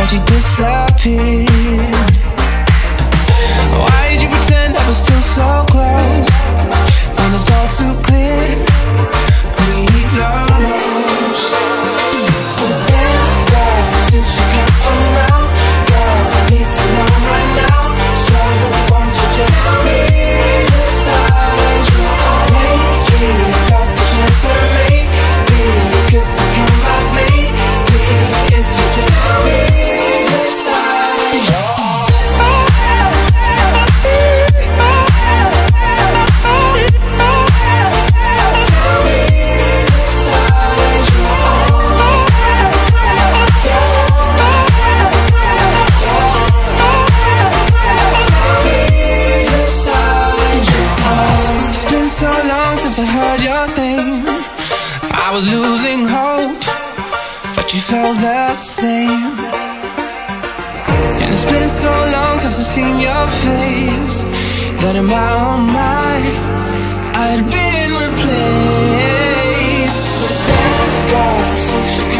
You disappeared. Why did you pretend I was still so close when it's all too clear? We lost. Since you come around, girl, I need to know right now. So won't you just tell me the signs you are making? Got the chance to maybe you could become my baby if you just tell me. I heard your name, I was losing hope, but you felt the same. And it's been so long since I've seen your face that in my own mind I'd been replaced with that girl since you